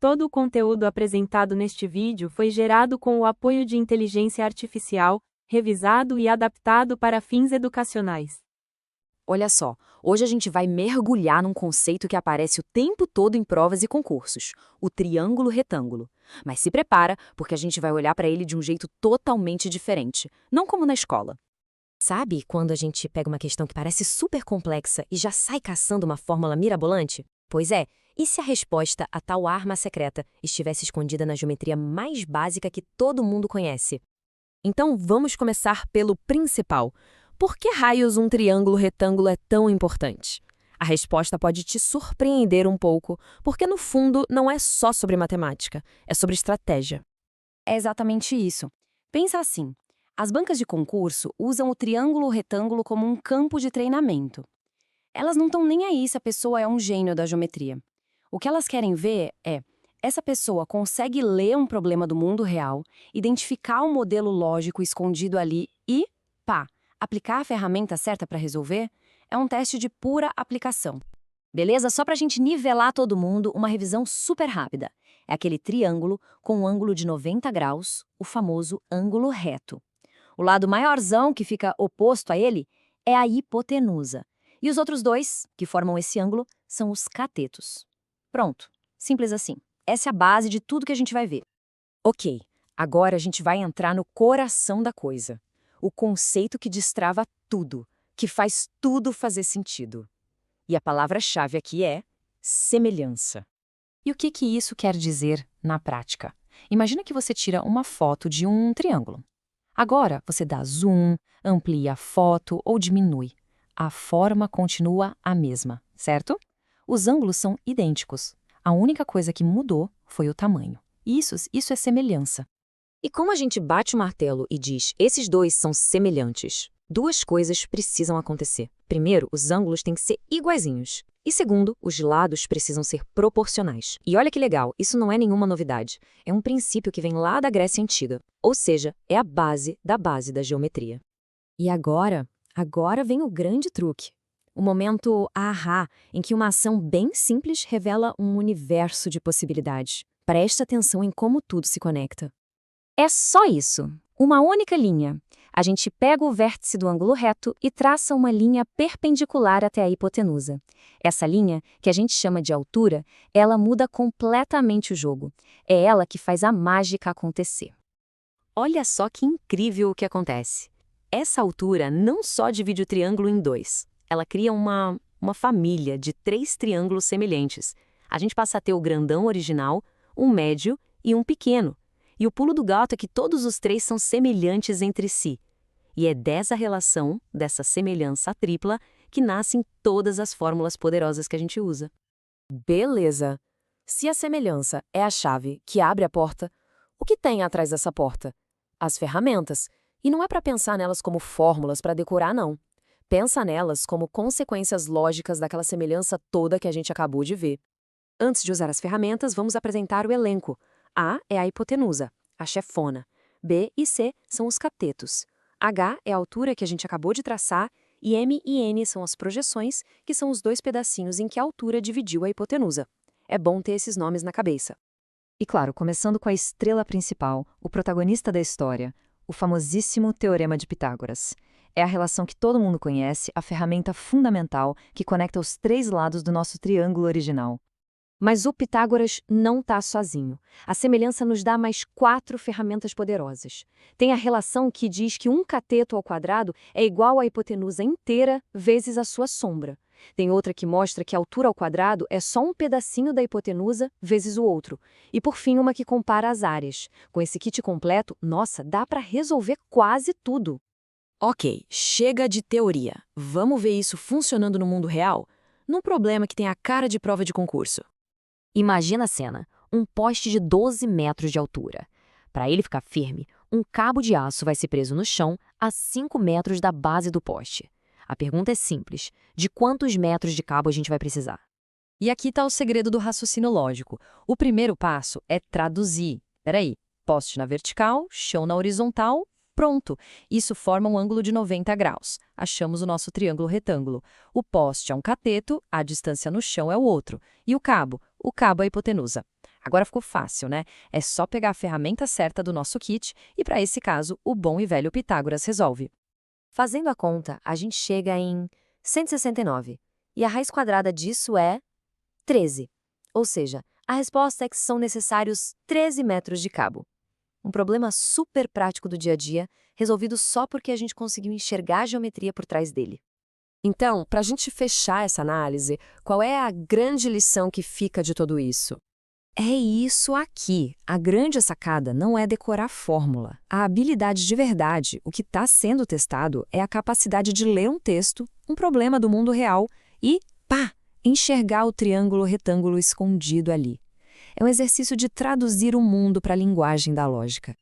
Todo o conteúdo apresentado neste vídeo foi gerado com o apoio de inteligência artificial, revisado e adaptado para fins educacionais. Olha só, hoje a gente vai mergulhar num conceito que aparece o tempo todo em provas e concursos, o triângulo-retângulo. Mas se prepara, porque a gente vai olhar para ele de um jeito totalmente diferente, não como na escola. Sabe quando a gente pega uma questão que parece super complexa e já sai caçando uma fórmula mirabolante? Pois é, e se a resposta a tal arma secreta estivesse escondida na geometria mais básica que todo mundo conhece? Então vamos começar pelo principal. Por que raios um triângulo-retângulo é tão importante? A resposta pode te surpreender um pouco, porque no fundo não é só sobre matemática, é sobre estratégia. É exatamente isso. Pensa assim, as bancas de concurso usam o triângulo-retângulo como um campo de treinamento. Elas não estão nem aí se a pessoa é um gênio da geometria. O que elas querem ver é, essa pessoa consegue ler um problema do mundo real, identificar um modelo lógico escondido ali e, pá, aplicar a ferramenta certa para resolver? É um teste de pura aplicação. Beleza? Só para a gente nivelar todo mundo, uma revisão super rápida. É aquele triângulo com um ângulo de 90 graus, o famoso ângulo reto. O lado maiorzão, que fica oposto a ele, é a hipotenusa. E os outros dois, que formam esse ângulo, são os catetos. Pronto. Simples assim. Essa é a base de tudo que a gente vai ver. Ok, agora a gente vai entrar no coração da coisa. O conceito que destrava tudo, que faz tudo fazer sentido. E a palavra-chave aqui é semelhança. E o que isso quer dizer na prática? Imagina que você tira uma foto de um triângulo. Agora você dá zoom, amplia a foto ou diminui. A forma continua a mesma, certo? Os ângulos são idênticos. A única coisa que mudou foi o tamanho. Isso é semelhança. E como a gente bate o martelo e diz, esses dois são semelhantes? Duas coisas precisam acontecer. Primeiro, os ângulos têm que ser iguaizinhos. E segundo, os lados precisam ser proporcionais. E olha que legal, isso não é nenhuma novidade. É um princípio que vem lá da Grécia Antiga. Ou seja, é a base da geometria. E agora vem o grande truque. O momento ahá, em que uma ação bem simples revela um universo de possibilidades. Presta atenção em como tudo se conecta. É só isso, uma única linha. A gente pega o vértice do ângulo reto e traça uma linha perpendicular até a hipotenusa. Essa linha, que a gente chama de altura, ela muda completamente o jogo. É ela que faz a mágica acontecer. Olha só que incrível o que acontece. Essa altura não só divide o triângulo em dois, ela cria uma família de 3 triângulos semelhantes. A gente passa a ter o grandão original, um médio e um pequeno. E o pulo do gato é que todos os 3 são semelhantes entre si. E é dessa relação, dessa semelhança tripla, que nascem todas as fórmulas poderosas que a gente usa. Beleza! Se a semelhança é a chave que abre a porta, o que tem atrás dessa porta? As ferramentas. E não é para pensar nelas como fórmulas para decorar, não. Pensa nelas como consequências lógicas daquela semelhança toda que a gente acabou de ver. Antes de usar as ferramentas, vamos apresentar o elenco. A é a hipotenusa, a chefona. B e C são os catetos. H é a altura que a gente acabou de traçar e M e N são as projeções, que são os 2 pedacinhos em que a altura dividiu a hipotenusa. É bom ter esses nomes na cabeça. E claro, começando com a estrela principal, o protagonista da história, o famosíssimo Teorema de Pitágoras. É a relação que todo mundo conhece, a ferramenta fundamental que conecta os 3 lados do nosso triângulo original. Mas o Pitágoras não está sozinho. A semelhança nos dá mais 4 ferramentas poderosas. Tem a relação que diz que um cateto ao quadrado é igual à hipotenusa inteira vezes a sua sombra. Tem outra que mostra que a altura ao quadrado é só um pedacinho da hipotenusa vezes o outro. E por fim, uma que compara as áreas. Com esse kit completo, nossa, dá para resolver quase tudo. Ok, chega de teoria. Vamos ver isso funcionando no mundo real? Num problema que tem a cara de prova de concurso. Imagina a cena, um poste de 12 metros de altura. Para ele ficar firme, um cabo de aço vai ser preso no chão a 5 metros da base do poste. A pergunta é simples, de quantos metros de cabo a gente vai precisar? E aqui está o segredo do raciocínio lógico. O primeiro passo é traduzir. Peraí, poste na vertical, chão na horizontal, pronto. Isso forma um ângulo de 90 graus. Achamos o nosso triângulo retângulo. O poste é um cateto, a distância no chão é o outro. E o cabo? O cabo é a hipotenusa. Agora ficou fácil, né? É só pegar a ferramenta certa do nosso kit e, para esse caso, o bom e velho Pitágoras resolve. Fazendo a conta, a gente chega em 169. E a raiz quadrada disso é 13. Ou seja, a resposta é que são necessários 13 metros de cabo. Um problema super prático do dia a dia, resolvido só porque a gente conseguiu enxergar a geometria por trás dele. Então, para a gente fechar essa análise, qual é a grande lição que fica de tudo isso? É isso aqui. A grande sacada não é decorar fórmula. A habilidade de verdade, o que está sendo testado, é a capacidade de ler um texto, um problema do mundo real e, pá, enxergar o triângulo retângulo escondido ali. É um exercício de traduzir o mundo para a linguagem da lógica.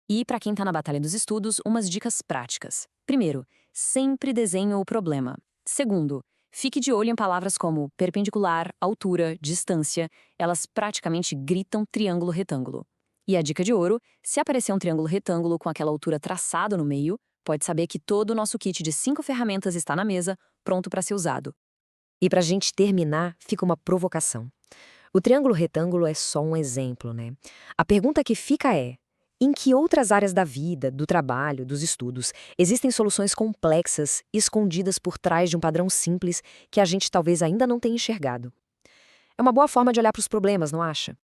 E, para quem está na batalha dos estudos, umas dicas práticas. Primeiro, sempre desenhe o problema. Segundo, fique de olho em palavras como perpendicular, altura, distância. Elas praticamente gritam triângulo retângulo. E a dica de ouro, se aparecer um triângulo retângulo com aquela altura traçada no meio, pode saber que todo o nosso kit de 5 ferramentas está na mesa, pronto para ser usado. E para a gente terminar, fica uma provocação. O triângulo retângulo é só um exemplo, né? A pergunta que fica é: em que outras áreas da vida, do trabalho, dos estudos, existem soluções complexas, escondidas por trás de um padrão simples que a gente talvez ainda não tenha enxergado? É uma boa forma de olhar para os problemas, não acha?